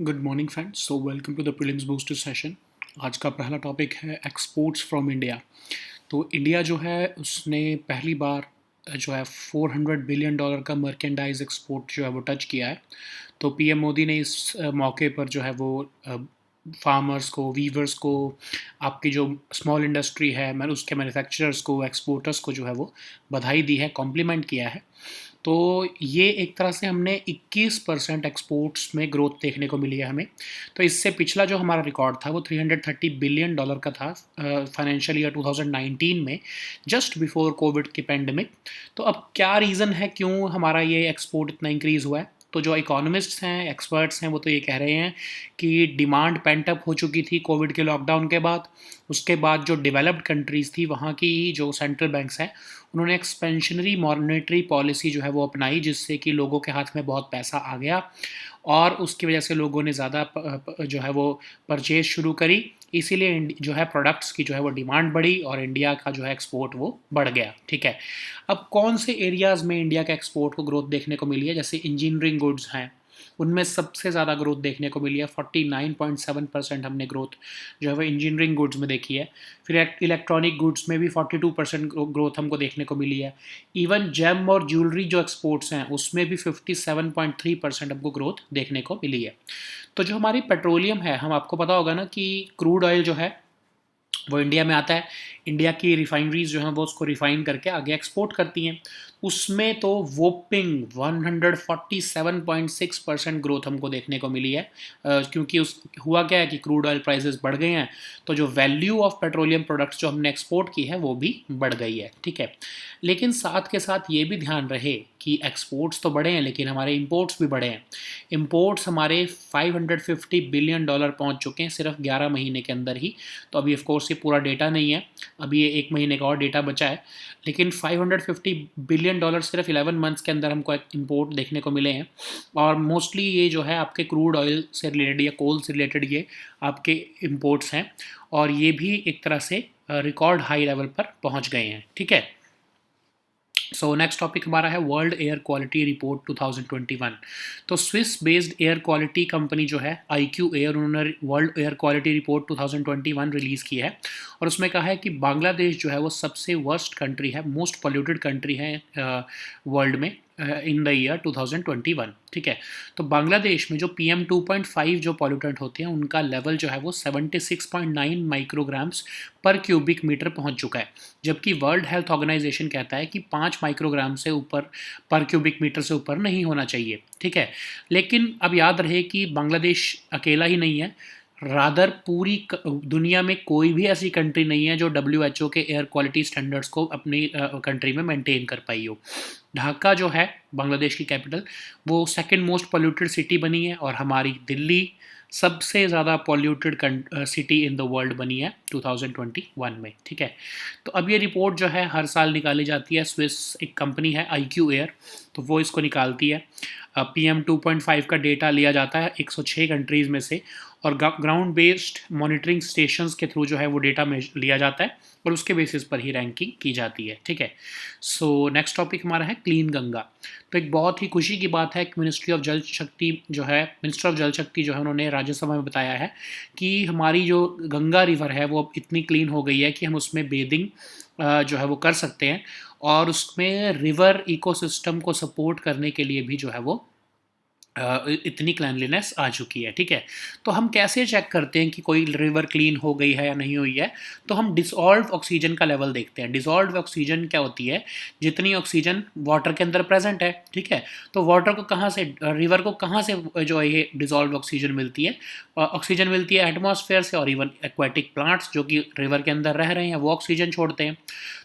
Good morning friends. So welcome to the prelims booster session. आज का पहला topic है एक्सपोर्ट्स फ्रॉम इंडिया। तो इंडिया जो है उसने पहली बार जो है $400 बिलियन का मर्केंडाइज एक्सपोर्ट जो है वो टच किया है। तो पीएम मोदी ने इस मौके पर जो है वो फार्मर्स को, वीवर्स को, आपकी जो स्मॉल इंडस्ट्री है, मैं उसके मैन्युफैक्चरर्स को, एक्सपोर्टर्स को जो है वो बधाई दी है, कॉम्प्लीमेंट किया है। तो ये एक तरह से हमने 21% एक्सपोर्ट्स में ग्रोथ देखने को मिली है हमें। तो इससे पिछला जो हमारा रिकॉर्ड था वो $330 बिलियन का था फाइनेंशियल ईयर 2019 में, जस्ट बिफोर कोविड की पेंडेमिक। तो अब क्या रीज़न है क्यों हमारा ये एक्सपोर्ट इतना इंक्रीज़ हुआ है? तो जो इकोनॉमिस्ट्स हैं, एक्सपर्ट्स हैं, वो तो ये कह रहे हैं कि डिमांड पेंट अप हो चुकी थी कोविड के लॉकडाउन के बाद। उसके बाद जो डेवलप्ड कंट्रीज़ थी वहाँ की जो सेंट्रल बैंक्स हैं उन्होंने एक्सपेंशनरी मॉनेटरी पॉलिसी जो है वो अपनाई, जिससे कि लोगों के हाथ में बहुत पैसा आ गया और उसकी वजह से लोगों ने ज़्यादा जो है वो परचेज शुरू करी। इसीलिए जो है प्रोडक्ट्स की जो है वो डिमांड बढ़ी और इंडिया का जो है एक्सपोर्ट वो बढ़ गया। ठीक है, अब कौन से एरियाज़ में इंडिया के एक्सपोर्ट को ग्रोथ देखने को मिली है? जैसे इंजीनियरिंग गुड्स हैं, उनमें सबसे ज़्यादा ग्रोथ देखने को मिली है। 49.7% हमने ग्रोथ जो है वो इंजीनियरिंग गुड्स में देखी है। फिर इलेक्ट्रॉनिक गुड्स में भी 42% ग्रोथ हमको देखने को मिली है। इवन जेम और ज्वेलरी जो एक्सपोर्ट्स हैं उसमें भी 57.3% हमको ग्रोथ देखने को मिली है। तो जो हमारी पेट्रोलियम है, हम आपको पता होगा ना कि क्रूड ऑयल जो है वो इंडिया में आता है। इंडिया की रिफाइनरीज जो हैं वो उसको रिफाइन करके आगे एक्सपोर्ट करती हैं। उसमें तो वोपिंग 147.6% ग्रोथ हमको देखने को मिली है, क्योंकि उस हुआ क्या है कि क्रूड ऑयल प्राइसेस बढ़ गए हैं, तो जो वैल्यू ऑफ पेट्रोलियम प्रोडक्ट्स जो हमने एक्सपोर्ट की है वो भी बढ़ गई है। ठीक है, लेकिन साथ के साथ ये भी ध्यान रहे कि एक्सपोर्ट्स तो बढ़े हैं लेकिन हमारे इंपोर्ट्स भी बढ़े हैं। इंपोर्ट्स हमारे $550 बिलियन पहुंच चुके हैं सिर्फ 11 महीने के अंदर ही। तो अभी ऑफ कोर्स ये पूरा डेटा नहीं है, अभी ये 1 महीने का और डेटा बचा है, लेकिन $550 बिलियन सिर्फ 11 मंथ्स के अंदर हमको इंपोर्ट देखने को मिले हैं। और मोस्टली ये जो है आपके क्रूड ऑयल से रिलेटेड या कोल से रिलेटेड ये आपके इंपोर्ट्स हैं, और ये भी एक तरह से रिकॉर्ड हाई लेवल पर पहुंच गए हैं। ठीक है, सो नेक्स्ट टॉपिक हमारा है वर्ल्ड एयर क्वालिटी रिपोर्ट 2021। तो Swiss based air quality company जो है IQ एयर, उन्होंने world air quality report 2021 release की है और उसमें कहा है कि बांग्लादेश जो है वो सबसे वर्स्ट कंट्री है, मोस्ट पोल्यूटेड कंट्री है वर्ल्ड में इन द ईयर 2021। ठीक है, तो बांग्लादेश में जो PM 2.5 जो पॉल्यूटेंट होते हैं उनका लेवल जो है वो 76.9 माइक्रोग्राम्स पर क्यूबिक मीटर पहुंच चुका है, जबकि वर्ल्ड हेल्थ ऑर्गेनाइजेशन कहता है कि 5 माइक्रोग्राम से ऊपर पर क्यूबिक मीटर से ऊपर नहीं होना चाहिए। ठीक है, लेकिन अब याद रहे कि बांग्लादेश अकेला ही नहीं है, रादर पूरी दुनिया में कोई भी ऐसी कंट्री नहीं है जो WHO के एयर क्वालिटी स्टैंडर्ड्स को अपनी कंट्री में मेंटेन कर पाई हो। ढाका जो है बांग्लादेश की कैपिटल, वो सेकंड मोस्ट पोल्यूटेड सिटी बनी है और हमारी दिल्ली सबसे ज़्यादा polluted city in the world बनी है 2021 में। ठीक है, तो अब ये रिपोर्ट जो है हर साल निकाली जाती है, स्विस एक कंपनी है IQ एयर, तो वो इसको निकालती है। PM 2.5 का डेटा लिया जाता है 106 कंट्रीज़ में से और ग्राउंड बेस्ड मॉनिटरिंग स्टेशंस के थ्रू जो है वो डेटा में लिया जाता है और उसके बेसिस पर ही रैंकिंग की जाती है। ठीक है, सो नेक्स्ट टॉपिक हमारा है क्लीन गंगा। तो एक बहुत ही खुशी की बात है कि मिनिस्टर ऑफ जल शक्ति जो है उन्होंने राज्यसभा में बताया है कि हमारी जो गंगा रिवर है वो अब इतनी क्लीन हो गई है कि हम उसमें बेदिंग जो है वो कर सकते हैं और उसमें रिवर इकोसिस्टम को सपोर्ट करने के लिए भी जो है वो इतनी क्लैनलीनेस आ चुकी है। ठीक है, तो हम कैसे चेक करते हैं कि कोई रिवर क्लीन हो गई है या नहीं हुई है? तो हम डिसॉल्व ऑक्सीजन का लेवल देखते हैं। डिसॉल्व ऑक्सीजन क्या होती है? जितनी ऑक्सीजन वाटर के अंदर प्रेजेंट है। ठीक है, तो वाटर को कहाँ से, रिवर को कहाँ से जो है ये डिसॉल्व ऑक्सीजन मिलती है? ऑक्सीजन मिलती है एटमॉस्फेयर से, और इवन एक्वेटिक प्लांट्स जो कि रिवर के अंदर रह रहे हैं वो ऑक्सीजन छोड़ते हैं।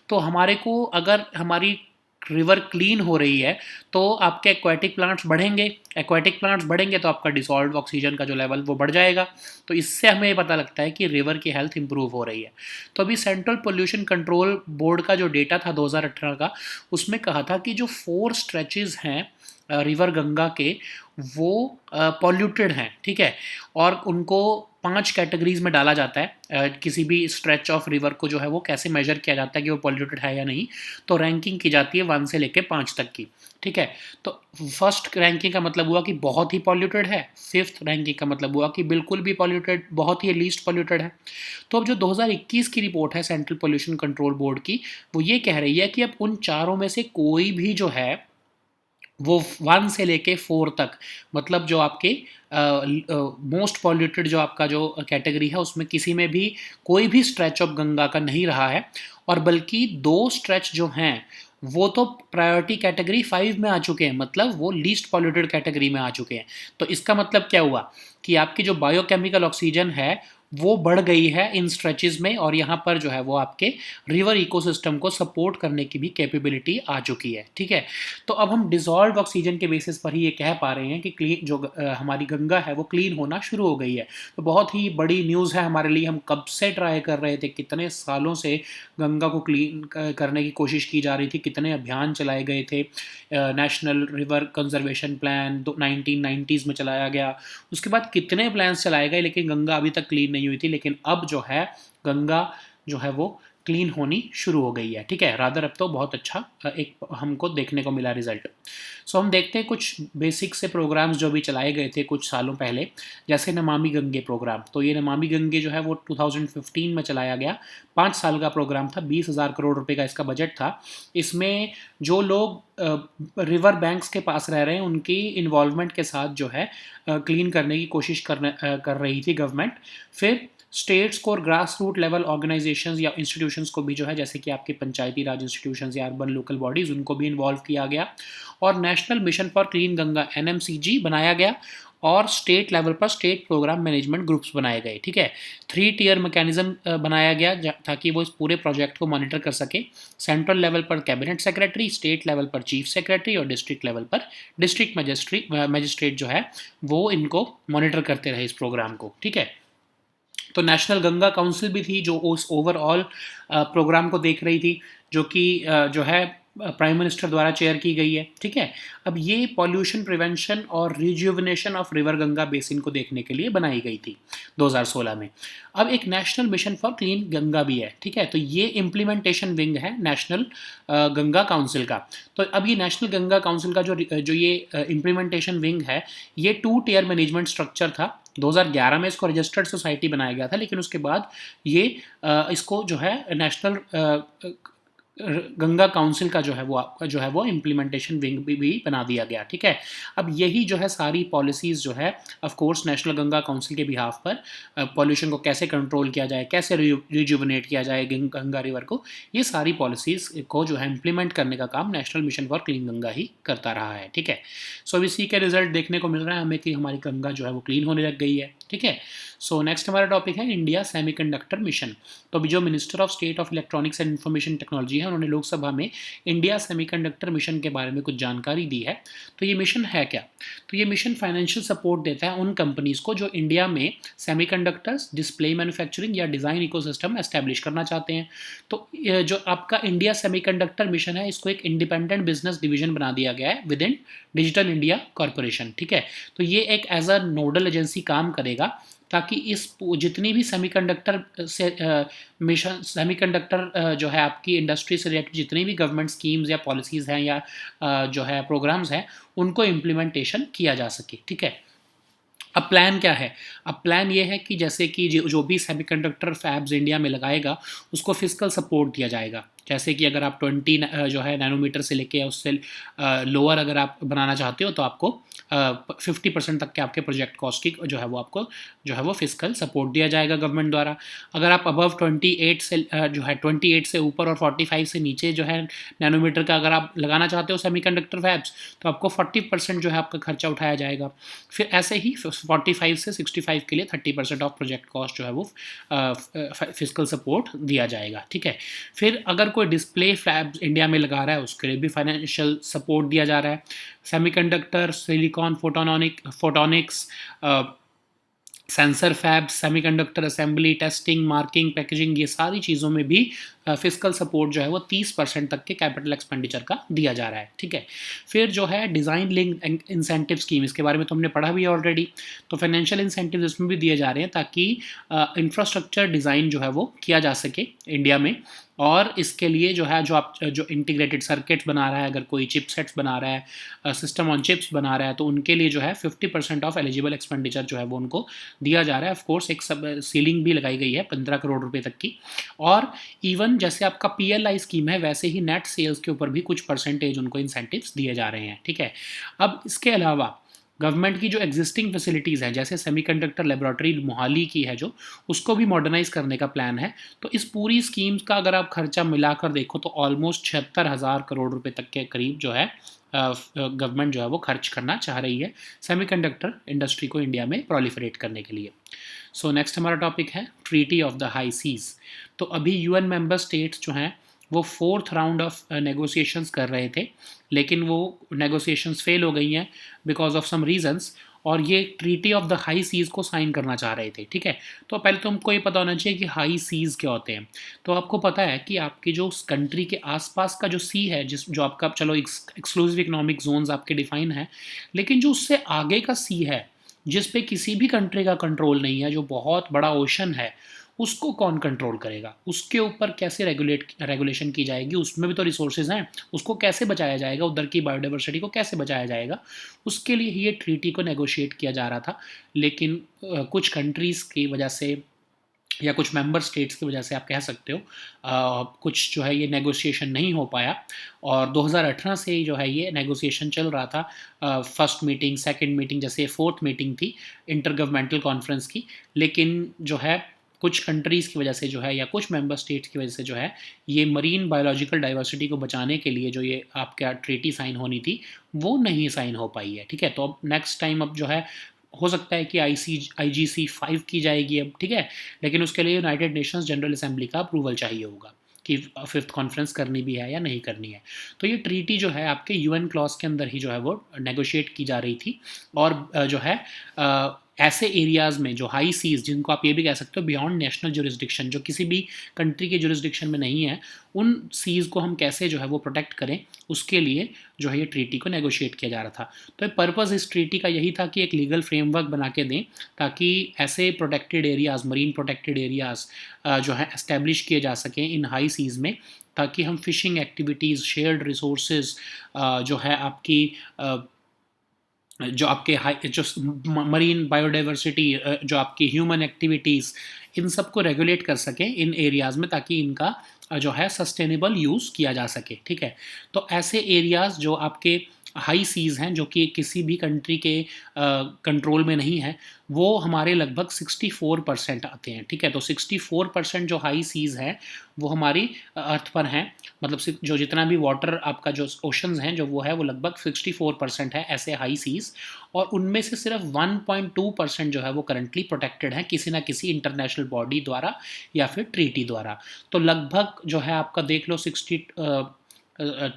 तो हमारे को अगर हमारी रिवर क्लीन हो रही है तो आपके एक्वेटिक प्लांट्स बढ़ेंगे, एक्वेटिक प्लांट्स बढ़ेंगे तो आपका डिसॉल्व ऑक्सीजन का जो लेवल वो बढ़ जाएगा। तो इससे हमें पता लगता है कि रिवर की हेल्थ इंप्रूव हो रही है। तो अभी सेंट्रल पोल्यूशन कंट्रोल बोर्ड का जो डेटा था 2018 का, उसमें कहा था कि जो 4 स्ट्रेचेस हैं रिवर गंगा के वो पॉल्यूटेड हैं। ठीक है, और उनको 5 कैटेगरीज में डाला जाता है। किसी भी स्ट्रेच ऑफ रिवर को जो है वो कैसे मेजर किया जाता है कि वो पॉल्यूटेड है या नहीं, तो रैंकिंग की जाती है 1 से लेकर 5 तक की, ठीक है। तो फर्स्ट रैंकिंग का मतलब हुआ कि बहुत ही पॉल्यूटेड है, फिफ्थ रैंकिंग का मतलब हुआ कि बिल्कुल भी पॉल्यूटेड, बहुत ही लीस्ट पॉल्यूटेड है। तो अब जो 2021 की रिपोर्ट है सेंट्रल पोल्यूशन कंट्रोल बोर्ड की, वो ये कह रही है कि अब उन चारों में से कोई भी जो है वो 1 से लेके 4 तक, मतलब जो आपके मोस्ट पॉल्यूटेड जो आपका जो कैटेगरी है उसमें किसी में भी कोई भी स्ट्रेच ऑफ गंगा का नहीं रहा है, और बल्कि 2 स्ट्रेच जो हैं वो तो प्रायोरिटी कैटेगरी 5 में आ चुके हैं, मतलब वो लीस्ट पॉल्यूटेड कैटेगरी में आ चुके हैं। तो इसका मतलब क्या हुआ कि आपकी जो बायोकेमिकल ऑक्सीजन है वो बढ़ गई है इन स्ट्रेचेस में, और यहाँ पर जो है वो आपके रिवर इकोसिस्टम को सपोर्ट करने की भी कैपेबिलिटी आ चुकी है, ठीक है। तो अब हम डिसॉल्व ऑक्सीजन के बेसिस पर ही ये कह पा रहे हैं कि क्लीन जो हमारी गंगा है वो क्लीन होना शुरू हो गई है। तो बहुत ही बड़ी न्यूज़ है हमारे लिए। हम कब से ट्राई कर रहे थे, कितने सालों से गंगा को क्लीन करने की कोशिश की जा रही थी, कितने अभियान चलाए गए थे। National river conservation plan 1990s में चलाया गया, उसके बाद कितने प्लान्स चलाए गए, लेकिन गंगा अभी तक क्लीन नहीं हुई थी। लेकिन अब जो है गंगा जो है वो क्लीन होनी शुरू हो गई है, ठीक है। रादर अब तो बहुत अच्छा एक हमको देखने को मिला रिजल्ट। सो हम देखते हैं कुछ बेसिक से प्रोग्राम्स जो भी चलाए गए थे कुछ सालों पहले, जैसे नमामि गंगे प्रोग्राम। तो ये नमामि गंगे जो है वो 2015 में चलाया गया, 5 साल का प्रोग्राम था, 20,000 करोड़ रुपए का इसका बजट था। इसमें जो लोग रिवर बैंक्स के पास रह रहे हैं उनकी इन्वॉल्वमेंट के साथ जो है क्लीन करने की कोशिश कर रही थी गवर्नमेंट। फिर स्टेट्स को और ग्रास रूट लेवल ऑर्गेनाइजेशंस या इंस्टीट्यूशंस को भी जो है, जैसे कि आपके पंचायती राज इंस्टीट्यूशंस या अर्बन लोकल बॉडीज़, उनको भी इन्वॉल्व किया गया, और national mission for clean Ganga NMCG बनाया गया, और स्टेट लेवल पर स्टेट प्रोग्राम मैनेजमेंट ग्रुप्स बनाए गए, ठीक है। 3 टियर मैकेनिज्म बनाया गया ताकि वो इस पूरे प्रोजेक्ट को मॉनिटर कर सके। सेंट्रल लेवल पर कैबिनेट सेक्रेटरी, स्टेट लेवल पर चीफ सेक्रेटरी, और डिस्ट्रिक्ट लेवल पर डिस्ट्रिक्ट मजिस्ट्रेट जो है वो इनको मॉनिटर करते रहे इस प्रोग्राम को, ठीक है। तो नेशनल गंगा काउंसिल भी थी जो उस ओवरऑल प्रोग्राम को देख रही थी, जो कि जो है प्राइम मिनिस्टर द्वारा चेयर की गई है, ठीक है। अब ये पॉल्यूशन प्रिवेंशन और rejuvenation of river Ganga basin को देखने के लिए बनाई गई थी 2016 में। अब एक national mission for clean Ganga भी है, ठीक है। तो ये इम्प्लीमेंटेशन विंग है नेशनल गंगा काउंसिल का। तो अब ये नेशनल गंगा काउंसिल का जो ये इम्प्लीमेंटेशन विंग है, ये 2 टियर मैनेजमेंट स्ट्रक्चर था। 2011 में इसको रजिस्टर्ड सोसाइटी बनाया गया था, लेकिन उसके बाद ये इसको जो है नेशनल गंगा काउंसिल का जो है वो इम्प्लीमेंटेशन विंग भी बना दिया गया, ठीक है। अब यही जो है सारी पॉलिसीज़ जो है of course national Ganga council के बिहाफ पर पॉल्यूशन को कैसे कंट्रोल किया जाए, कैसे रिजुविनेट किया जाए गंगा रिवर को, ये सारी पॉलिसीज़ को जो है इम्प्लीमेंट करने का काम national mission for clean Ganga ही करता रहा है, ठीक है। सो इसी के रिजल्ट देखने को मिल रहा है हमें कि हमारी गंगा जो है वो क्लीन होने लग गई है, ठीक है। सो नेक्स्ट हमारा टॉपिक है इंडिया सेमीकंडक्टर मिशन। तो अभी जो minister of state of electronics and information technology है, उन्होंने लोकसभा में इंडिया सेमीकंडक्टर मिशन के बारे में कुछ जानकारी दी है। तो ये मिशन है क्या? तो ये मिशन फाइनेंशियल सपोर्ट देता है उन कंपनीज को जो इंडिया में सेमीकंडक्टर्स, डिस्प्ले मैन्युफैक्चरिंग या डिज़ाइन इकोसिस्टम एस्टैब्लिश करना चाहते हैं। तो जो आपका इंडिया सेमीकंडक्टर मिशन है, इसको एक इंडिपेंडेंट बिजनेस डिवीजन बना दिया गया है with in digital India corporation, ठीक है। तो ये एक एज अ नोडल एजेंसी काम करेगा ताकि इस जितनी भी सेमीकंडक्टर से मिशन सेमीकंडक्टर जो है आपकी इंडस्ट्री से रिलेटेड जितनी भी गवर्नमेंट स्कीम्स या पॉलिसीज़ हैं या जो है प्रोग्राम्स हैं, उनको इम्प्लीमेंटेशन किया जा सके, ठीक है। अब प्लान क्या है? अब प्लान ये है कि जैसे कि जो भी सेमीकंडक्टर फैब्स इंडिया में लगाएगा उसको फिजिकल सपोर्ट दिया जाएगा। जैसे कि अगर आप 20 जो है नैनोमीटर से लेके उससे लोअर अगर आप बनाना चाहते हो तो आपको 50% तक के आपके प्रोजेक्ट कॉस्ट की जो है वो आपको जो है वो फिजिकल सपोर्ट दिया जाएगा गवर्नमेंट द्वारा। अगर आप अबव 28 से जो है 28 से ऊपर और 45 से नीचे जो है नैनोमीटर का अगर आप लगाना चाहते हो सेमीकंडक्टर फैब्स, तो आपको 40% जो है आपका खर्चा उठाया जाएगा। फिर ऐसे ही 45 से 65 के लिए 30% ऑफ प्रोजेक्ट कॉस्ट जो है वो फिजिकल सपोर्ट दिया जाएगा, ठीक है। फिर अगर कोई डिस्प्ले फैब्स इंडिया में लगा रहा है उसके लिए भी फाइनेंशियल सपोर्ट दिया जा रहा है। Semiconductor, silicon, photonics, sensor fabs, semiconductor assembly, testing, marking, packaging, ये सारी चीज़ों में भी फिजिकल सपोर्ट जो है वो 30% तक के कैपिटल एक्सपेंडिचर का दिया जा रहा है, ठीक है। फिर जो है डिज़ाइन लिंक इंसेंटिव स्कीम, इसके बारे में तो हमने पढ़ा भी है ऑलरेडी। तो फाइनेंशियल इंसेंटिव इसमें भी दिए जा रहे हैं ताकि इंफ्रास्ट्रक्चर डिज़ाइन जो है वो किया जा सके इंडिया में। और इसके लिए जो है जो इंटीग्रेटेड सर्किट्स बना रहा है, अगर कोई चिपसेट्स बना रहा है, सिस्टम ऑन चिप्स बना रहा है, तो उनके लिए जो है 50% ऑफ एलिजिबल एक्सपेंडिचर जो है वो उनको दिया जा रहा है। ऑफकोर्स एक सब सीलिंग भी लगाई गई है 15 करोड़ रुपए तक की। और इवन जैसे आपका PLI स्कीम है, वैसे ही नेट सेल्स के ऊपर भी कुछ परसेंटेज उनको इंसेंटिव्स दिए जा रहे हैं, ठीक है। अब इसके अलावा गवर्नमेंट की जो एग्जिस्टिंग फैसिलिटीज़ हैं, जैसे सेमीकंडक्टर लेबोरेटरी मोहाली की है जो, उसको भी मॉडर्नाइज करने का प्लान है। तो इस पूरी स्कीम्स का अगर आप खर्चा मिलाकर देखो तो ऑलमोस्ट 76,000 करोड़ रुपए तक के करीब जो है गवर्नमेंट जो है वो खर्च करना चाह रही है सेमीकंडक्टर इंडस्ट्री को इंडिया में प्रोलिफरेट करने के लिए। सो नेक्स्ट हमारा टॉपिक है treaty of the high seas. तो अभी UN मेंबर स्टेट्स जो हैं वो 4th राउंड ऑफ नेगोशिएशंस कर रहे थे, लेकिन वो नेगोशिएशंस फेल हो गई हैं बिकॉज ऑफ सम रीजंस, और ये treaty of the high seas को साइन करना चाह रहे थे, ठीक है। तो पहले तो हमको ये पता होना चाहिए कि हाई सीज़ क्या होते हैं। तो आपको पता है कि आपकी जो कंट्री के आसपास का जो सी है, जो आपका, चलो एक्सक्लूसिव इकोनॉमिक जोन्स आपके डिफाइन है, लेकिन जो उससे आगे का सी है जिस पे किसी भी कंट्री का कंट्रोल नहीं है, जो बहुत बड़ा ओशन है, उसको कौन कंट्रोल करेगा, उसके ऊपर कैसे रेगुलेशन की जाएगी, उसमें भी तो रिसोर्सेज हैं, उसको कैसे बचाया जाएगा, उधर की बायोडाइवर्सिटी को कैसे बचाया जाएगा, उसके लिए ये ट्रीटी को नेगोशिएट किया जा रहा था। लेकिन कुछ कंट्रीज़ की वजह से या कुछ मेंबर स्टेट्स की वजह से आप कह सकते हो कुछ जो है ये नेगोशिएशन नहीं हो पाया। और 2018 से ही जो है ये नेगोशिएशन चल रहा था, फर्स्ट मीटिंग, सेकंड मीटिंग, जैसे 4th मीटिंग थी इंटर गवर्नमेंटल कॉन्फ्रेंस की। लेकिन जो है कुछ कंट्रीज़ की वजह से जो है, या कुछ मेंबर स्टेट्स की वजह से जो है, ये मरीन बायोलॉजिकल डाइवर्सिटी को बचाने के लिए जो ये आपका ट्रीटी साइन होनी थी वो नहीं साइन हो पाई है, ठीक है। तो अब नेक्स्ट टाइम अब जो है हो सकता है कि IGC 5 की जाएगी अब, ठीक है। लेकिन उसके लिए यूनाइटेड नेशंस जनरल असेंबली का अप्रूवल चाहिए होगा कि 5th कॉन्फ्रेंस करनी भी है या नहीं करनी है। तो ये ट्रीटी जो है आपके UN क्लॉज के अंदर ही जो है वो नेगोशिएट की जा रही थी। और जो है ऐसे एरियाज़ में जो हाई सीज, जिनको आप ये भी कह सकते हो बियॉन्ड नेशनल जुरिस्डिक्शन, जो किसी भी कंट्री के जुरिस्डिक्शन में नहीं है, उन सीज़ को हम कैसे जो है वो प्रोटेक्ट करें, उसके लिए जो है ये ट्रीटी को नेगोशिएट किया जा रहा था। तो पर्पज़ इस ट्रीटी का यही था कि एक लीगल फ्रेमवर्क बना के दें ताकि ऐसे protected areas, marine protected areas जो है एस्टेब्लिश किए जा सकें इन हाई सीज़ में, ताकि हम फिशिंग एक्टिविटीज़, शेयर्ड रिसोर्सेज, जो है आपकी जो आपके जो मरीन बायोडाइवर्सिटी, जो आपकी ह्यूमन एक्टिविटीज़, इन सब को रेगुलेट कर सकें इन एरियाज़ में, ताकि इनका जो है सस्टेनेबल यूज़ किया जा सके, ठीक है। तो ऐसे एरियाज़ जो आपके हाई सीज़ हैं, जो कि किसी भी कंट्री के कंट्रोल में नहीं है, वो हमारे लगभग 64% आते हैं, ठीक है। तो 64% जो हाई सीज़ है वो हमारी अर्थ पर हैं, मतलब जो जितना भी वाटर आपका जो ओशंस हैं जो वो है वो लगभग 64% है ऐसे हाई सीज़। और उनमें से सिर्फ 1.2% जो है वो करंटली प्रोटेक्टेड हैं किसी ना किसी इंटरनेशनल बॉडी द्वारा या फिर ट्रीटी द्वारा। तो लगभग जो है आपका देख लो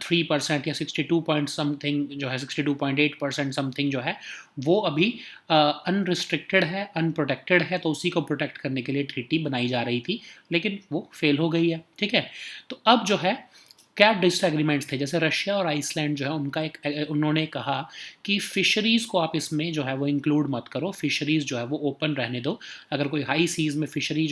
3% या 62 पॉइंट समथिंग जो है 62.8% समथिंग जो है वो अभी अनरिस्ट्रिक्टेड है, अनप्रोटेक्टेड है। तो उसी को प्रोटेक्ट करने के लिए ट्रीटी बनाई जा रही थी, लेकिन वो फेल हो गई है, ठीक है। तो अब जो है क्या डिसएग्रीमेंट्स थे, जैसे रशिया और आइसलैंड जो है उनका उन्होंने कहा कि फ़िशरीज़ को आप इसमें जो है वो इंक्लूड मत करो, फ़िशरीज़ जो है वो ओपन रहने दो। अगर कोई हाई सीज़ में फ़िशरीज़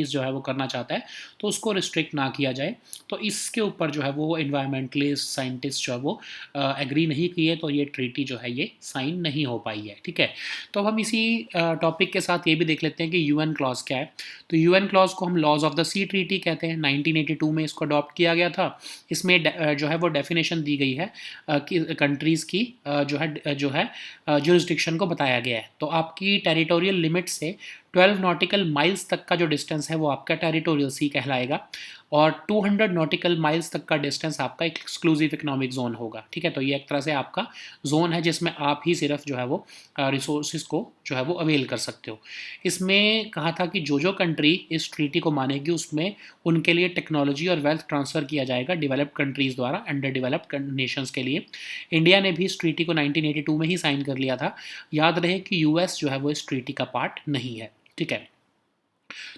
जो है वो करना चाहता है तो उसको रिस्ट्रिक्ट ना किया जाए। तो इसके ऊपर जो है वो एनवायरमेंटलिस्ट, साइंटिस्ट जो है वो एग्री नहीं किए, तो ये ट्रीटी जो है ये साइन नहीं हो पाई है, ठीक है। तो अब हम इसी टॉपिक के साथ ये भी देख लेते हैं कि UN क्लॉज क्या है। तो UN क्लॉज को हम laws of the sea treaty कहते हैं। 1982 में इसको अडॉप्ट किया गया था। इसमें जो है वो डेफिनेशन दी गई है कि कंट्रीज़ की जो है जुरिस्डिक्शन को बताया गया है। तो आपकी टेरिटोरियल लिमिट से 12 नॉटिकल माइल्स तक का जो डिस्टेंस है वो आपका टेरिटोरियल सी कहलाएगा, और 200 नॉटिकल माइल्स तक का डिस्टेंस आपका एक एक्सक्लूसिव इकोनॉमिक जोन होगा, ठीक है। तो ये एक तरह से आपका जोन है जिसमें आप ही सिर्फ जो है वो रिसोर्सेज को जो है वो अवेल कर सकते हो। इसमें कहा था कि जो कंट्री इस ट्रीटी को मानेगी उसमें उनके लिए टेक्नोलॉजी और वेल्थ ट्रांसफ़र किया जाएगा डेवलप्ड कंट्रीज़ द्वारा अंडर डेवलप्ड नेशंस के लिए। इंडिया ने भी इस ट्रीटी को 1982 में ही साइन कर लिया था। याद रहे कि US जो है वो इस ट्रीटी का पार्ट नहीं है, ठीक है।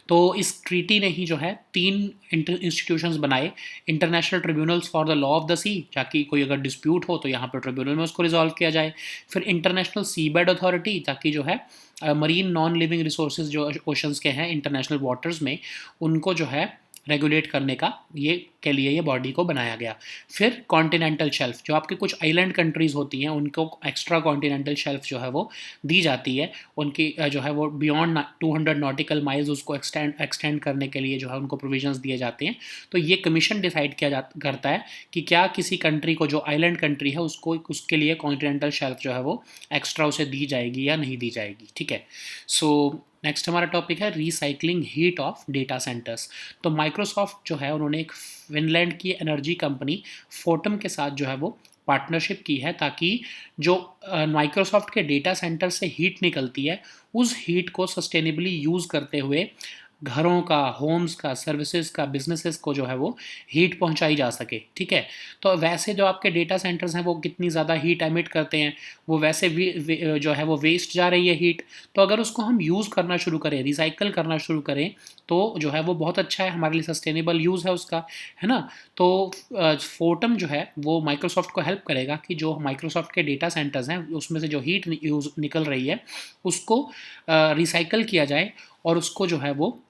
तो इस ट्रीटी ने ही जो है 3 इंस्टीट्यूशंस बनाए, international tribunals for the law of the sea, ताकि कोई अगर डिस्प्यूट हो तो यहाँ पर ट्रिब्यूनल में उसको रिजॉल्व किया जाए। फिर इंटरनेशनल सी बेड अथॉरिटी, ताकि जो है मरीन नॉन लिविंग रिसोर्सेज जो ओशंस के हैं इंटरनेशनल वाटर्स में, उनको जो है रेगुलेट करने का के लिए ये बॉडी को बनाया गया। फिर कॉन्टिनेंटल शेल्फ, जो आपके कुछ आइलैंड कंट्रीज़ होती हैं उनको एक्स्ट्रा कॉन्टिनेंटल शेल्फ जो है वो दी जाती है, उनकी जो है वो बियॉन्ड 200 नॉटिकल माइल्स उसको एक्सटेंड करने के लिए जो है उनको प्रोविजंस दिए जाते हैं। तो ये कमीशन डिसाइड करता है कि क्या किसी कंट्री को, जो आइलैंड कंट्री है, उसको उसके लिए कॉन्टिनेंटल शेल्फ जो है वो एक्स्ट्रा उसे दी जाएगी या नहीं दी जाएगी। ठीक है, सो नेक्स्ट हमारा टॉपिक है recycling heat of data centres. तो माइक्रोसॉफ्ट जो है उन्होंने एक फिनलैंड की एनर्जी कंपनी फोर्टम के साथ जो है वो पार्टनरशिप की है, ताकि जो माइक्रोसॉफ्ट के डेटा सेंटर से हीट निकलती है उस हीट को सस्टेनेबली यूज़ करते हुए घरों का, होम्स का, सर्विसेज का, बिजनेसेस को जो है वो हीट पहुंचाई जा सके। ठीक है, तो वैसे जो आपके डेटा सेंटर्स हैं वो कितनी ज़्यादा हीट एमिट करते हैं, वो वैसे जो है वो वेस्ट जा रही है हीट। तो अगर उसको हम यूज़ करना शुरू करें, रिसाइकल करना शुरू करें, तो जो है वो बहुत अच्छा है, हमारे लिए सस्टेनेबल यूज़ है उसका, है ना। तो फोर्टम जो है वो माइक्रोसॉफ्ट को हेल्प करेगा कि जो माइक्रोसॉफ्ट के डेटा सेंटर्स हैं उसमें से जो हीट यूज़ निकल रही है उसको रिसाइकल किया जाए और उसको जो है वो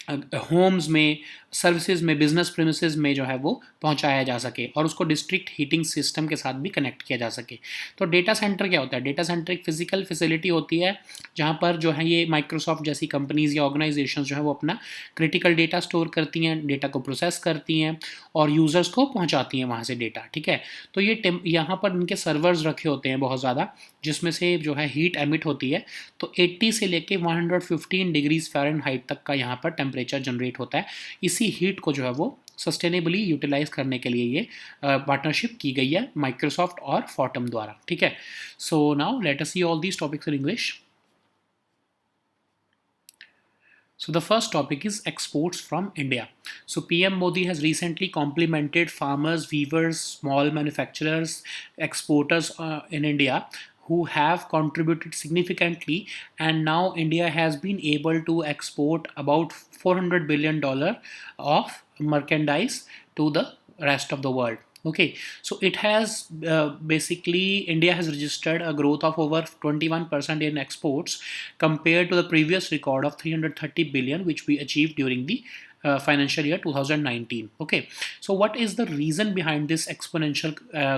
होम्स में, सर्विसेज में, बिजनेस प्रीमिसेस में जो है वो पहुंचाया जा सके और उसको डिस्ट्रिक्ट हीटिंग सिस्टम के साथ भी कनेक्ट किया जा सके। तो डेटा सेंटर क्या होता है? डेटा सेंटर एक फिजिकल फैसिलिटी होती है जहां पर जो है ये माइक्रोसॉफ्ट जैसी कंपनीज या ऑर्गेनाइजेशंस जो है वो अपना क्रिटिकल डेटा स्टोर करती हैं, डेटा को प्रोसेस करती हैं और यूज़र्स को पहुँचाती हैं वहाँ से डेटा। ठीक है, तो ये यहाँ पर इनके सर्वर्स रखे होते हैं बहुत ज़्यादा, जिसमें से जो है हीट एमिट होती है। तो 80 से लेके 115 डिग्रीज फ़ारेनहाइट तक का यहाँ पर टेम्परेचर जनरेट होता है। इसी हीट को जो है वो सस्टेनेबली यूटिलाइज करने के लिए ये पार्टनरशिप की गई है माइक्रोसॉफ्ट और फोर्टम द्वारा। ठीक है, so now let us see all these topics in English. So the first topic is exports from India. So PM Modi has recently complimented farmers, weavers, small manufacturers, exporters in India who have contributed significantly, and now India has been able to export about $400 billion of merchandise to the rest of the world. Okay, so it has basically India has registered a growth of over 21% in exports compared to the previous record of 330 billion which we achieved during the financial year 2019. Okay, so what is the reason behind this exponential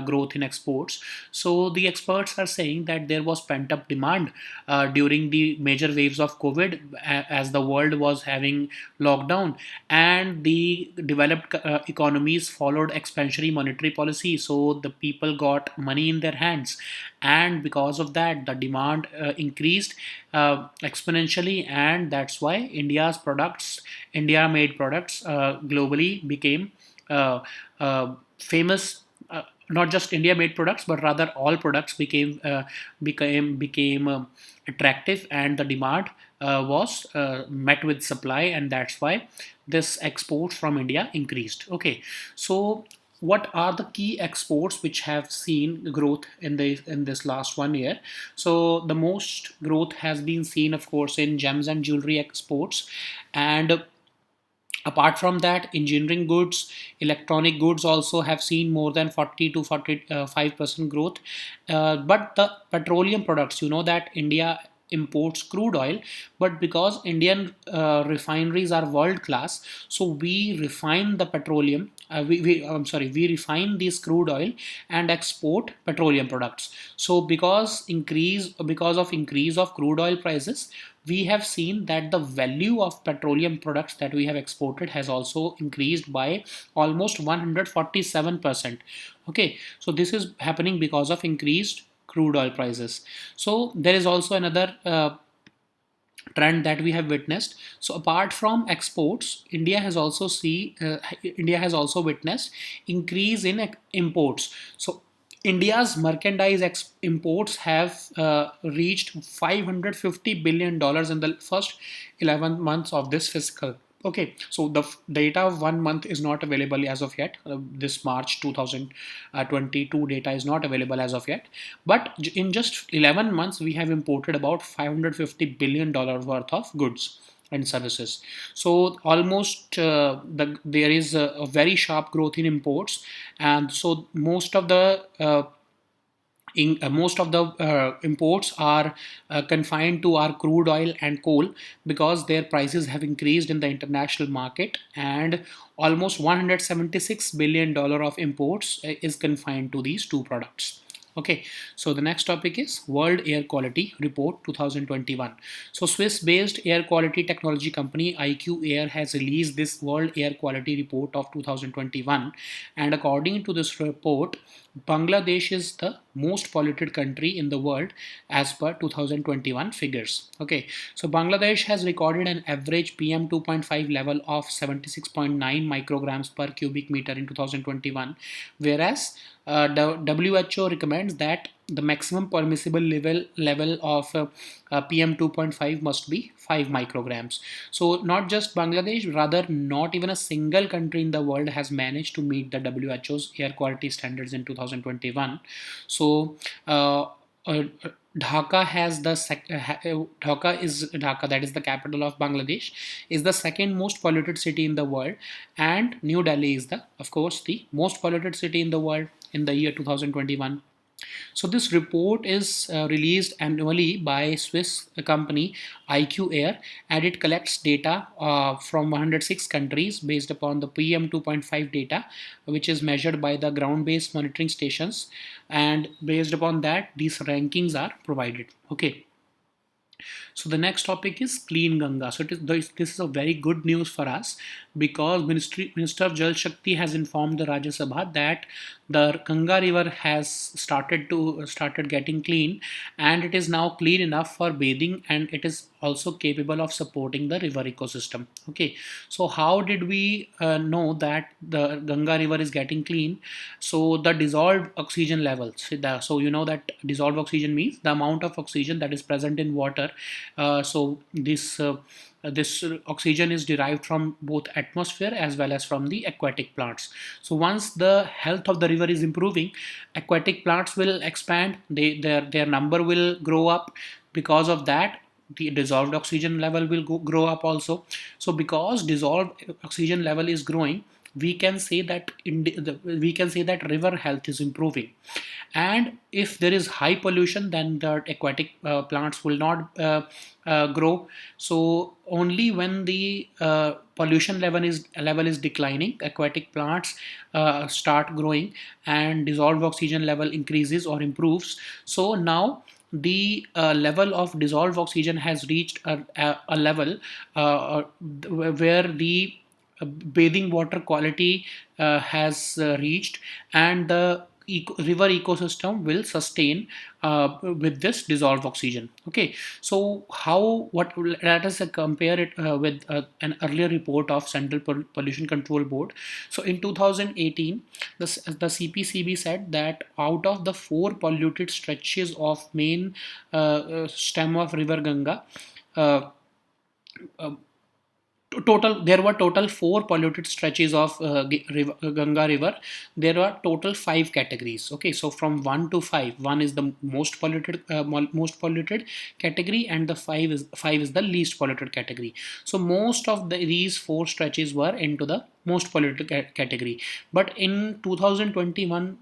growth in exports? So the experts are saying that there was pent up demand during the major waves of COVID, as the world was having lockdown, and the developed economies followed expansionary monetary policy, so the people got money in their hands, and because of that the demand increased exponentially, and that's why India made products globally became famous. Not just India made products, but rather all products became attractive, and the demand was met with supply, and that's why this exports from India increased. Okay, so what are the key exports which have seen growth in this last 1 year? So the most growth has been seen, of course, in gems and jewelry exports, and apart from that, engineering goods, electronic goods also have seen more than 40 to 45% growth. But the petroleum products, you know that India imports crude oil, but because Indian refineries are world class, so we refine the petroleum. We refine this crude oil and export petroleum products. So because of increase of crude oil prices, we have seen that the value of petroleum products that we have exported has also increased by almost 147%. Okay, so this is happening because of increased crude oil prices. So there is also another trend that we have witnessed. So apart from exports, India has also witnessed increase in imports. So India's merchandise imports have reached $550 billion in the first 11 months of this fiscal. Okay, so the data of 1 month is not available as of yet. This March 2022 data is not available as of yet. But in just 11 months, we have imported about $550 billion worth of goods. and services. So almost there is a very sharp growth in imports, and so most of the imports are confined to our crude oil and coal, because their prices have increased in the international market, and almost $176 billion of imports is confined to these two products. Okay, so the next topic is World Air Quality Report 2021. So Swiss-based air quality technology company IQ Air has released this World Air Quality Report of 2021, and according to this report, Bangladesh is the most polluted country in the world as per 2021 figures. Okay, so Bangladesh has recorded an average PM 2.5 level of 76.9 micrograms per cubic meter in 2021, whereas the WHO recommends that the maximum permissible level of PM 2.5 must be 5 micrograms. So not just Bangladesh, rather not even a single country in the world has managed to meet the WHO's air quality standards in 2021. So uh, Dhaka has the Dhaka, that is the capital of Bangladesh, is the second most polluted city in the world, and New Delhi is the, of course, the most polluted city in the world in the year 2021. So this report is released annually by Swiss company IQ Air, and it collects data from 106 countries based upon the PM 2.5 data, which is measured by the ground-based monitoring stations, and based upon that, these rankings are provided. Okay. So the next topic is clean Ganga. So this is a very good news for us, because Minister of Jal Shakti has informed the Rajya Sabha that the Ganga river has started getting clean, and it is now clean enough for bathing, and it is also capable of supporting the river ecosystem. Okay, so how did we know that the Ganga river is getting clean? So the dissolved oxygen levels. So you know that dissolved oxygen means the amount of oxygen that is present in water. So this oxygen is derived from both atmosphere as well as from the aquatic plants. So once the health of the river is improving, aquatic plants will expand, their number will grow up. Because of that, the dissolved oxygen level will grow up also. So because dissolved oxygen level is growing, we can say that river health is improving. And if there is high pollution, then the aquatic plants will not grow. So only when the pollution level is declining, aquatic plants start growing, and dissolved oxygen level increases or improves. So now the level of dissolved oxygen has reached a level where the bathing water quality has reached, and the river ecosystem will sustain with this dissolved oxygen. Okay, so let us compare it with an earlier report of Central Pollution Control Board. So in 2018, the CPCB said that out of the 4 polluted stretches of main stem of river Ganga, uh, uh, there were total 4 polluted stretches of Ganga river. There are total 5 categories. Okay, so from 1 to 5, 1 is the most polluted category, and the 5 is the least polluted category. So most of these 4 stretches were into the most polluted category. But in 2021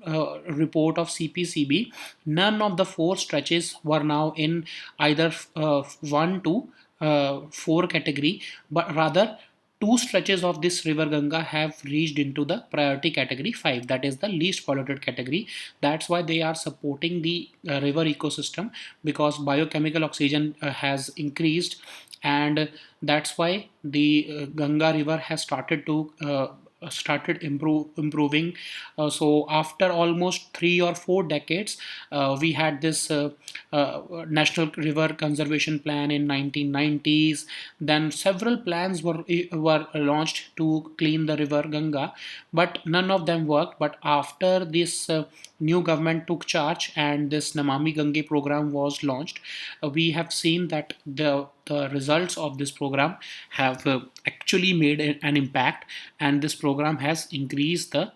report of CPCB, none of the 4 stretches were now in either 1 to 4 category, but rather 2 stretches of this river Ganga have reached into the priority category 5, that is the least polluted category. That's why they are supporting the river ecosystem, because biochemical oxygen has increased, and that's why the Ganga river has started improving. So after almost 3 or 4 decades, we had this National River Conservation Plan in 1990s. Then several plans were launched to clean the river Ganga, but none of them worked. But after this new government took charge and this Namami Gange program was launched, we have seen that the results of this program have actually made an impact, and this program has increased the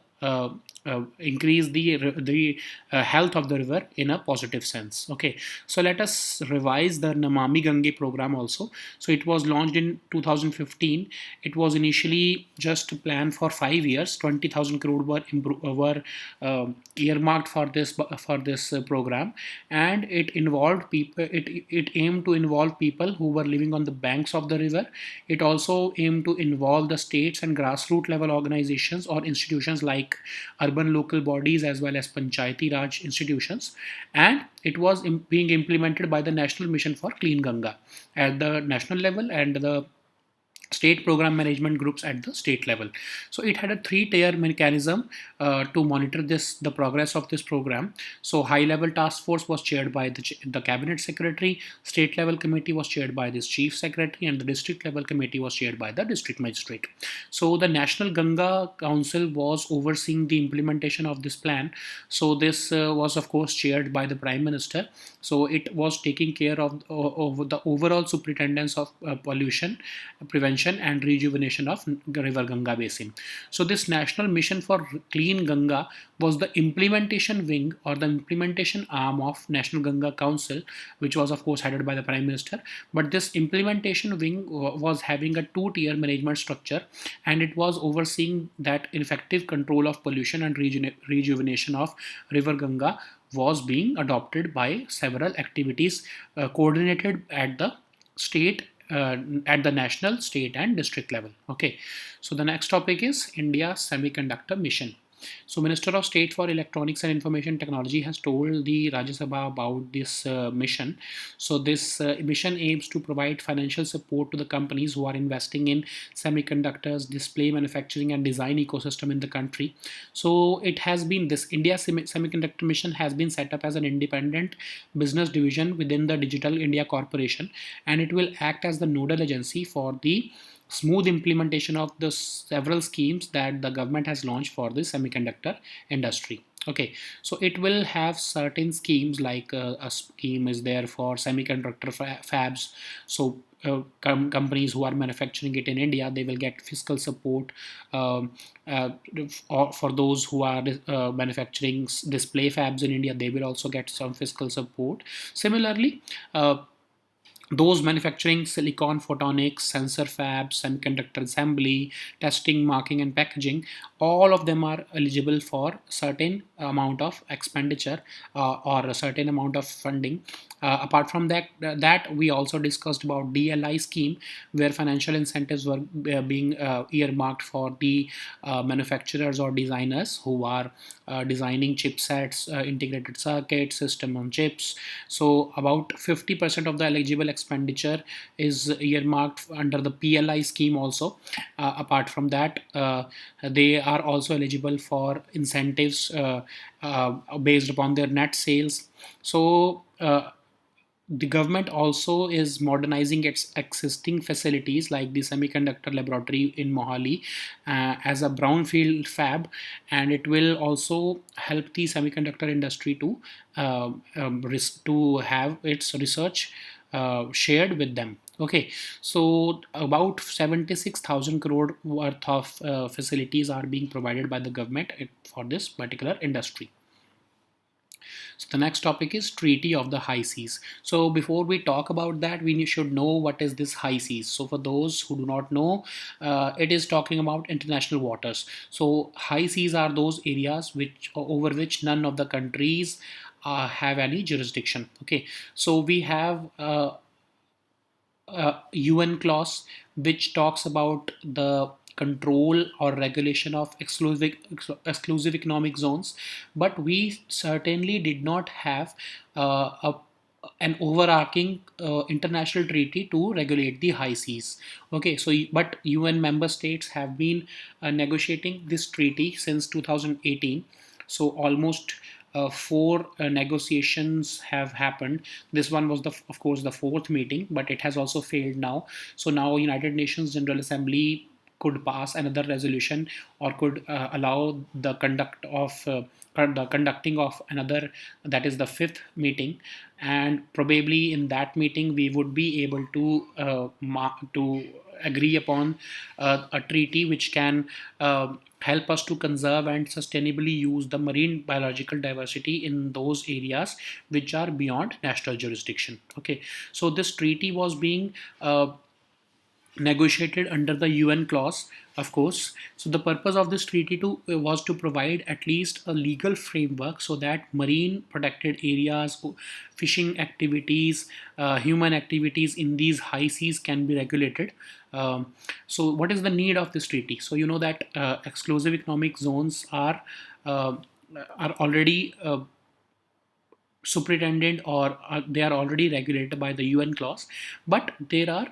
increase the health of the river in a positive sense. Okay, so let us revise the Namami Gange program also. So it was launched in 2015. It was initially just planned for 5 years. 20,000 crore were earmarked for this program, and it involved people. It aimed to involve people who were living on the banks of the river. It also aimed to involve the states and grassroots level organizations or institutions like urban local bodies as well as Panchayati Raj institutions, and it was being implemented by the National Mission for Clean Ganga at the national level and the state program management groups at the state level. So it had a three-tier mechanism to monitor the progress of this program. So high level task force was chaired by the cabinet secretary, state level committee was chaired by this chief secretary, and the district level committee was chaired by the district magistrate. So the National Ganga Council was overseeing the implementation of this plan. So this was of course chaired by the prime minister. So it was taking care of the overall superintendence of pollution prevention and rejuvenation of river Ganga basin. So this national mission for clean Ganga was the implementation wing or the implementation arm of National Ganga Council, which was of course headed by the prime minister. But this implementation wing was having a two-tier management structure, and it was overseeing that effective control of pollution and rejuvenation of river Ganga was being adopted by several activities coordinated at the state, at the national, state, and district level. Okay, so the next topic is India's semiconductor mission. So Minister of State for Electronics and Information Technology has told the Rajya Sabha about this mission. So this mission aims to provide financial support to the companies who are investing in semiconductors, display manufacturing and design ecosystem in the country. So it has been, this India Semiconductor Mission has been set up as an independent business division within the Digital India Corporation, and it will act as the nodal agency for the smooth implementation of the several schemes that the government has launched for the semiconductor industry. Okay, so it will have certain schemes like a scheme is there for semiconductor fabs. So companies who are manufacturing it in India, they will get fiscal support. For those who are manufacturing display fabs in India, they will also get some fiscal support. Similarly, those manufacturing silicon photonics, sensor fabs, semiconductor assembly, testing, marking, and packaging, all of them are eligible for certain amount of expenditure or a certain amount of funding. Apart from that we also discussed about DLI scheme, where financial incentives were being earmarked for the manufacturers or designers who are designing chipsets, integrated circuit system on chips. So about 50% of the eligible expenditure is earmarked under the PLI scheme also. Apart from that, they are also eligible for incentives based upon their net sales. So the government also is modernizing its existing facilities like the semiconductor laboratory in Mohali as a brownfield fab, and it will also help the semiconductor industry to have its research shared with them. Okay, so about 76,000 crore worth of facilities are being provided by the government for this particular industry. So the next topic is Treaty of the High Seas. So before we talk about that, we should know what is this high seas. So for those who do not know, it is talking about international waters. So high seas are those areas over which none of the countries have any jurisdiction. Okay, so we have UN clause which talks about the control or regulation of exclusive economic zones, but we certainly did not have an overarching international treaty to regulate the high seas. Okay, so but UN member states have been negotiating this treaty since 2018. So almost four negotiations have happened. This one was of course the fourth meeting, but it has also failed now. So now United Nations General Assembly could pass another resolution or could allow the conducting of another, that is the fifth meeting, and probably in that meeting we would be able to agree upon a treaty which can help us to conserve and sustainably use the marine biological diversity in those areas which are beyond national jurisdiction. Okay, so this treaty was being negotiated under the UN clause, of course. So the purpose of this treaty was to provide at least a legal framework so that marine protected areas, fishing activities, human activities in these high seas can be regulated. So what is the need of this treaty? So you know that exclusive economic zones uh, are already superintended, or they are already regulated by the UN clause, but there are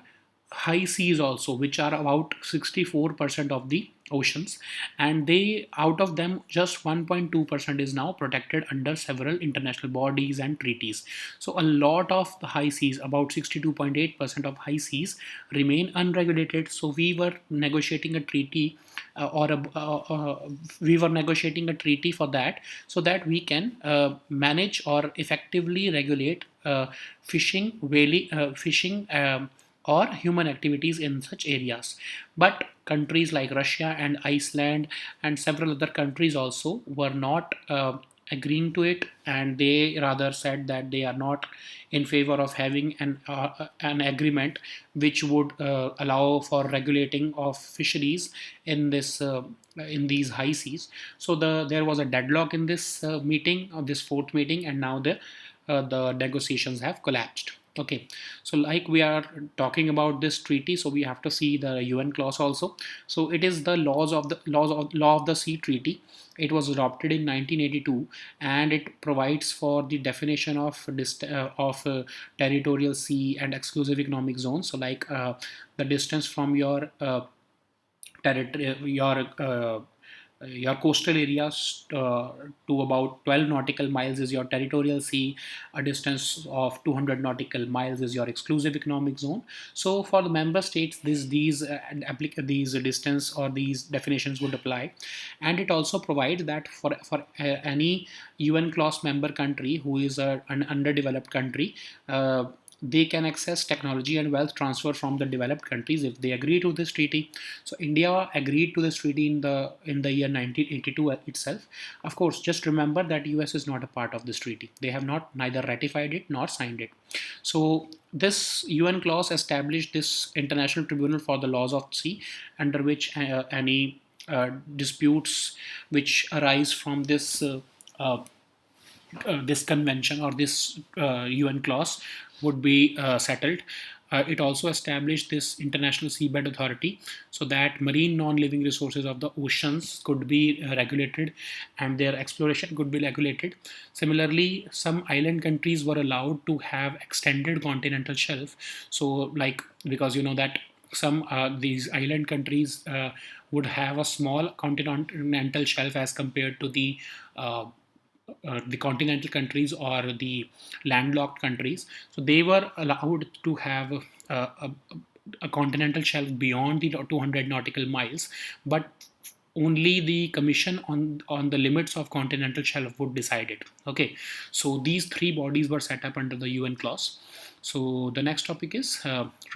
high seas also, which are about 64% of the oceans, and they, out of them, just 1.2% is now protected under several international bodies and treaties. So a lot of the high seas, about 62.8% of high seas, remain unregulated. So we were negotiating a treaty, we were negotiating a treaty for that, so that we can manage or effectively regulate fishing, whaling, fishing, or human activities in such areas. But countries like Russia and Iceland and several other countries also were not agreeing to it, and they rather said that they are not in favor of having an agreement which would allow for regulating of fisheries in this in these high seas. So there was a deadlock in this meeting, of this fourth meeting, and now the negotiations have collapsed. Okay, so like we are talking about this treaty, so we have to see the UN clause also. So it is the law of the sea treaty. It was adopted in 1982, and it provides for the definition of territorial sea and exclusive economic zones. So like the distance from your territory, your coastal areas to about 12 nautical miles is your territorial sea. A distance of 200 nautical miles is your exclusive economic zone. So for the member states, these distance or these definitions would apply. And it also provides that for any UN clause member country who is an underdeveloped country, they can access technology and wealth transfer from the developed countries if they agree to this treaty. So India agreed to this treaty in the year 1982 itself. Of course, just remember that US is not a part of this treaty. They have not neither ratified it nor signed it. So this UN clause established this international tribunal for the laws of sea, under which any disputes which arise from this convention or this UN clause would be settled. It also established this International Seabed Authority, so that marine non-living resources of the oceans could be regulated and their exploration could be regulated. Similarly, some island countries were allowed to have extended continental shelf. So, like, because you know that some these island countries would have a small continental shelf as compared to the continental countries or the landlocked countries. So they were allowed to have a continental shelf beyond the 200 nautical miles, but only the commission on the limits of continental shelf would decide it. Okay, so these three bodies were set up under the UN clause. So the next topic is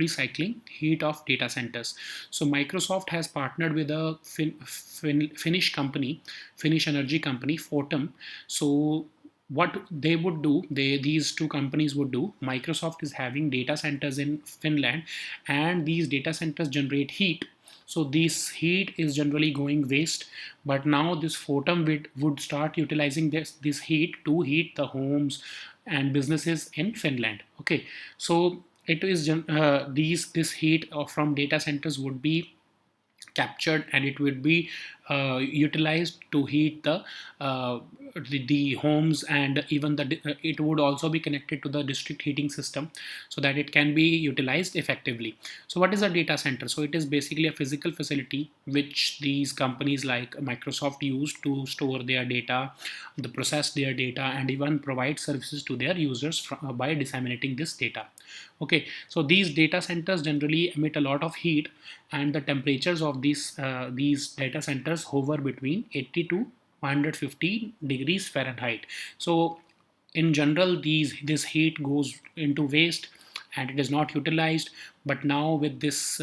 recycling heat of data centers. So Microsoft has partnered with a Finnish company, Finnish energy company, Fortum. So what they would do, these two companies would do, Microsoft is having data centers in Finland, and these data centers generate heat. So this heat is generally going waste, but now this Fortum would start utilizing this heat to heat the homes and businesses in Finland. Okay, so it is this heat from data centers would be captured, and it would be utilized to heat the homes, and even it would also be connected to the district heating system, so that it can be utilized effectively. So what is a data center? So it is basically a physical facility which these companies like Microsoft use to store their data, to process their data, and even provide services to their users by disseminating this data. Okay, so these data centers generally emit a lot of heat, and the temperatures of these data centers hover between 80 to 150 degrees Fahrenheit. So in general, this heat goes into waste and it is not utilized. But now with this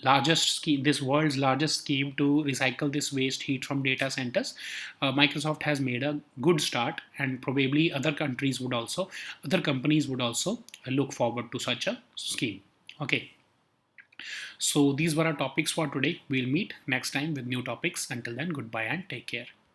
largest scheme, this world's largest scheme to recycle this waste heat from data centers, Microsoft has made a good start, and probably other companies would also look forward to such a scheme. Okay. So these were our topics for today. We'll meet next time with new topics. Until then, goodbye and take care.